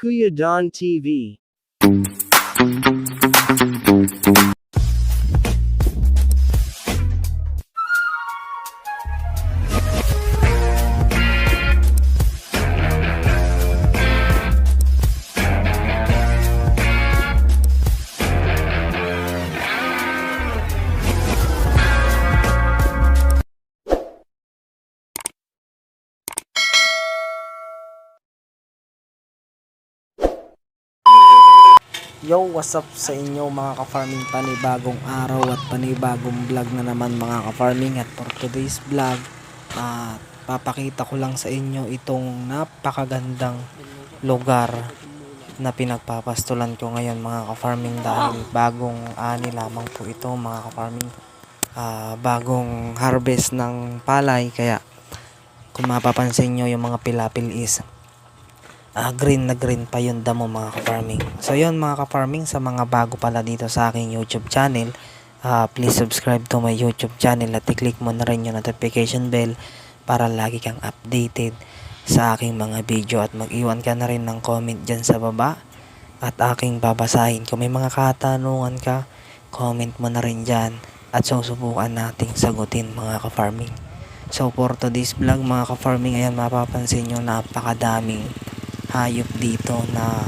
Kuya Don TV. Yo, what's up sa inyo mga ka-farming? Panibagong araw at panibagong vlog na naman mga ka-farming. At for today's vlog, papakita ko lang sa inyo itong napakagandang lugar na pinagpapastulan ko ngayon mga ka-farming, dahil bagong ani lamang po ito mga ka-farming. Bagong harvest ng palay, kaya kung mapapansin nyo yung mga pilapil is green na green pa yung damo mga ka-farming. So yun mga ka-farming, sa mga bago pala dito sa aking YouTube channel, please subscribe to my YouTube channel at i-click mo na rin yung notification bell para lagi kang updated sa aking mga video, at mag-iwan ka na rin ng comment dyan sa baba at aking babasahin. Kung may mga katanungan ka, comment mo na rin dyan at susubukan nating sagutin mga ka-farming. So for today's vlog mga ka-farming, ayan mapapansin nyo napakadaming hayop dito na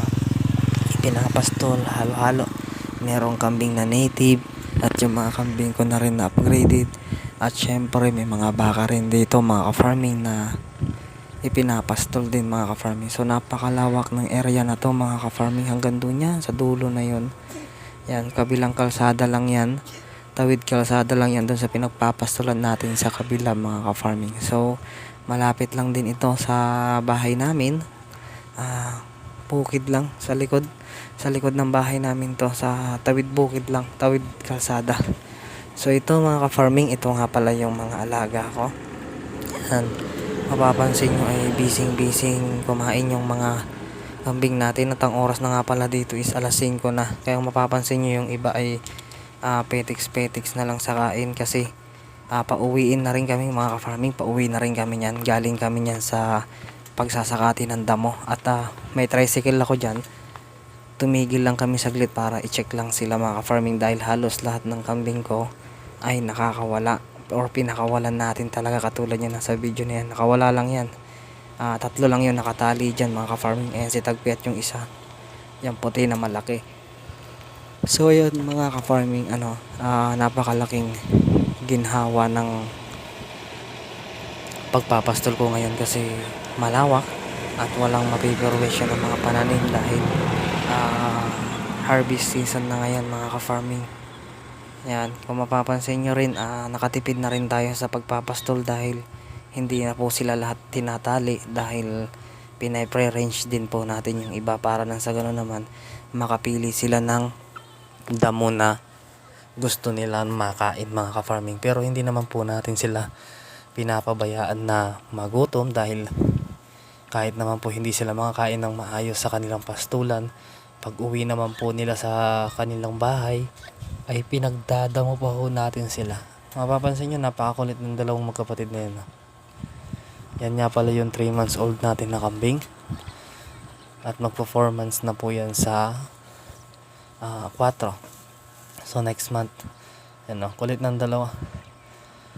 ipinapastol halo-halo. Merong kambing na native at yung mga kambing ko na rin na upgraded, at syempre may mga baka rin dito mga ka-farming na ipinapastol din mga ka-farming. So napakalawak ng area na to mga ka-farming, hanggang doon yan sa dulo na yun. Yan, kabilang kalsada lang yan, tawid kalsada lang yan doon sa pinagpapastolan natin sa kabila mga ka-farming. So malapit lang din ito sa bahay namin. Bukid lang sa likod ng bahay namin to, sa tawid bukid lang, tawid kalsada. So ito mga ka-farming, ito nga pala yung mga alaga ko. Yan, mapapansin nyo ay bising kumain yung mga kambing natin, at ang oras na nga pala dito is alas 5 na, kaya mapapansin nyo yung iba ay petiks na lang sa kain, kasi pauwiin na rin kami mga ka-farming, pauwi na rin kami yan, galing kami yan sa pagsasakati ng damo, at may tricycle ako dyan. Tumigil lang kami saglit para i-check lang sila mga ka-farming, dahil halos lahat ng kambing ko ay nakakawala or pinakawalan natin talaga, katulad yan nasa video na yan, nakawala lang yan. 3 lang yun nakatali dyan mga ka-farming. Ayan si Tagpi at yung isa, yung puti na malaki. So yun mga ka-farming, napakalaking ginhawa ng pagpapastol ko ngayon, kasi malawak at walang mapiperwisyon ng mga pananim, dahil harvest season na ngayon mga ka-farming. Yan, kung mapapansin nyo rin, nakatipid na rin tayo sa pagpapastol, dahil hindi na po sila lahat tinatali, dahil pinay-pre-range din po natin yung iba, para nang sa gano'n naman makapili sila ng damo na gusto nila makain mga ka-farming. Pero hindi naman po natin sila pinapabayaan na magutom, dahil kahit naman po hindi sila makakain ng maayos sa kanilang pastulan, pag uwi naman po nila sa kanilang bahay ay pinagdadamo pa po natin sila. Mapapansin nyo, napakakulit ng dalawang magkapatid na yun. Yan nga pala yung 3 months old natin na kambing, at magpo-4 months na po yan sa 4. So next month. Yan o, kulit ng dalawa.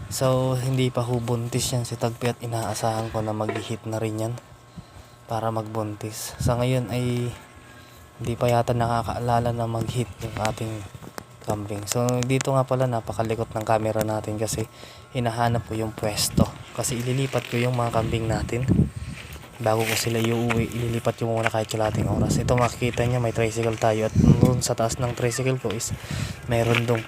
So hindi pa ho buntis yan si Tagpi, at inaasahan ko na mag-hit na rin yan para magbuntis. Sa ngayon ay hindi pa yata nakakaalala na mag-hit yung ating kambing. So dito nga pala napakalikot ng camera natin, kasi hinahanap ko yung pwesto, kasi ililipat ko yung mga kambing natin bago ko sila iuwi. Ililipat ko muna kahit kalating oras. Ito makikita nyo, may tricycle tayo, at doon sa taas ng tricycle ko is meron dong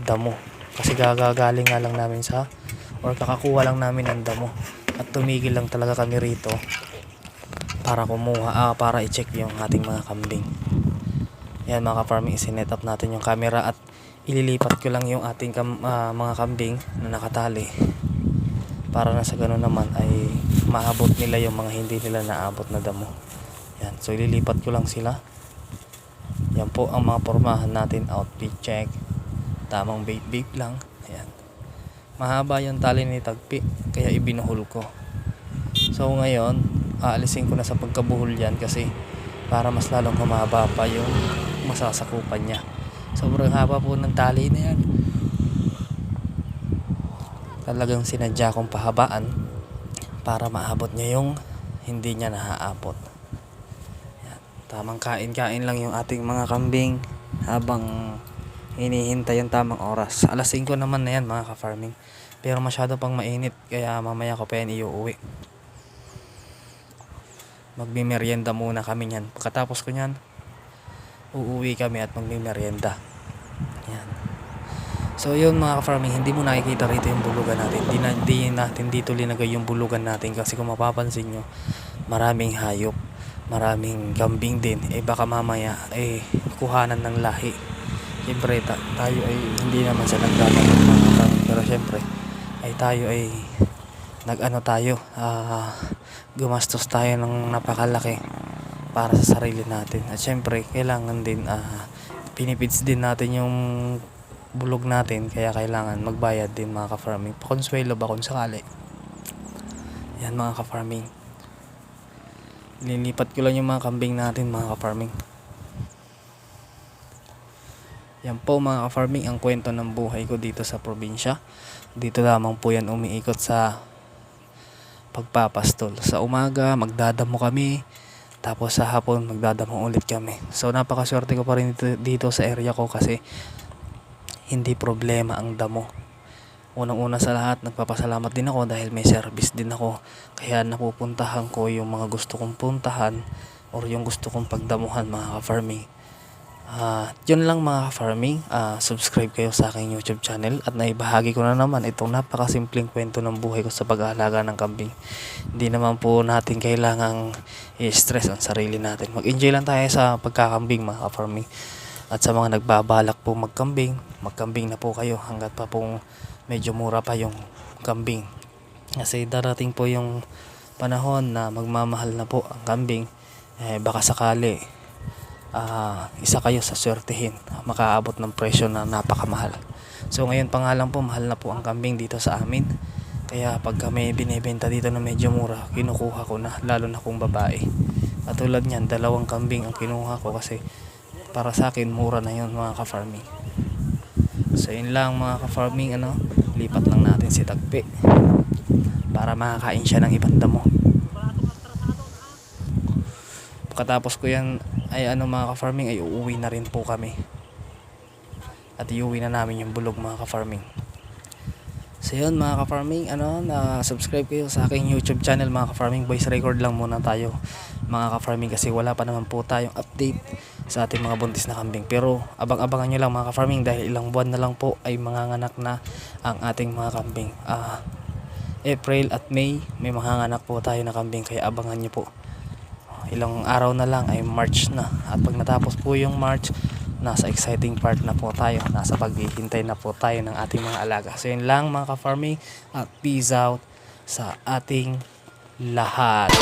damo, kasi gagaling nga lang namin kakakuha lang namin ng damo, at tumigil lang talaga kami rito para kumuha, para i-check yung ating mga kambing. Yan mga ka-farming, isinet up natin yung camera, at ililipat ko lang yung ating mga kambing na nakatali, para na sa ganun naman ay maabot nila yung mga hindi nila naabot na damo. Yan, so ililipat ko lang sila. Yan po ang mga pormahan natin, outfit check, tamang bait lang. Ayan, mahaba yung tali ni Tagpi, kaya ibinuhol ko. So ngayon aalisin ko na sa pagkabuhol yan, kasi para mas lalong humaba pa yung masasakupan niya. Sobrang haba po ng tali na yan. Talagang sinadya kong pahabaan para maabot niya yung hindi niya naaabot. Yan. Tamang kain-kain lang yung ating mga kambing habang hinihintay yung tamang oras. Alas 5 naman na yan mga ka-farming. Pero masyado pang mainit kaya mamaya ko pa yan iuuwi. Magmimerienda muna kami niyan. Pagkatapos ko niyan, uuwi kami at magmimerienda. Yan. So yun mga ka-farming, hindi mo nakikita rito yung bulugan natin. Hindi natin dito linagay yung bulugan natin kasi kung mapapansin nyo, maraming hayop, maraming kambing din. Baka mamaya kuhanan ng lahi. Siyempre tayo ay hindi naman sa nagdadalong mga ka-farming. Pero siyempre tayo ay gumastos tayo ng napakalaki para sa sarili natin. At siyempre kailangan din pinipids din natin yung bulog natin, kaya kailangan magbayad din mga ka-farming. Pakonsuelo ba kung sakali. Yan mga ka-farming, lilipat ko lang yung mga kambing natin mga ka-farming. Yan po mga ka-farming ang kwento ng buhay ko dito sa probinsya. Dito lamang po yan umiikot sa pagpapastol. Sa umaga magdadamo kami, tapos sa hapon magdadamo ulit kami. So napakaswerte ko pa rin dito sa area ko kasi hindi problema ang damo. Unang-una sa lahat, nagpapasalamat din ako dahil may service din ako. Kaya napupuntahan ko yung mga gusto kong puntahan or yung gusto kong pagdamuhan mga ka-farming. Yun lang mga ka-farming. Subscribe kayo sa aking YouTube channel at naibahagi ko na naman itong napakasimpleng kwento ng buhay ko sa pag-aalaga ng kambing. Hindi naman po natin kailangang i-stress ang sarili natin. Mag-enjoy lang tayo sa pagkakambing mga ka-farming. At sa mga nagbabalak po magkambing na po kayo hanggat pa pong medyo mura pa yung kambing. Kasi darating po yung panahon na magmamahal na po ang kambing. Baka sakali isa kayo sa swertihin, makaabot ng presyo na napakamahal. So ngayon pa nga lang po, mahal na po ang kambing dito sa amin. Kaya pag kami binibenta dito na medyo mura, kinukuha ko na, lalo na kung babae. Katulad niyan, 2 kambing ang kinuha ko kasi para sa akin mura na yun mga ka-farming. So yun lang mga ka-farming, lipat lang natin si Tagpi para makakain siya ng ibang damo. Pagkatapos ko yan mga ka-farming ay uuwi na rin po kami. At iuwi na namin yung bulog mga ka-farming. So yun mga ka-farming, na subscribe kayo sa aking YouTube channel mga ka-farming. Voice record lang muna tayo mga ka-farming kasi wala pa naman po tayong update sa ating mga buntis na kambing. Pero abang-abangan nyo lang mga ka-farming dahil ilang buwan na lang po ay manganganak na ang ating mga kambing. April at May may manganganak po tayo na kambing, kaya abangan nyo po. Ilang araw na lang ay March na. At pag natapos po yung March, nasa exciting part na po tayo, nasa paghihintay na po tayo ng ating mga alaga. So yun lang mga ka-farming, at peace out sa ating lahat.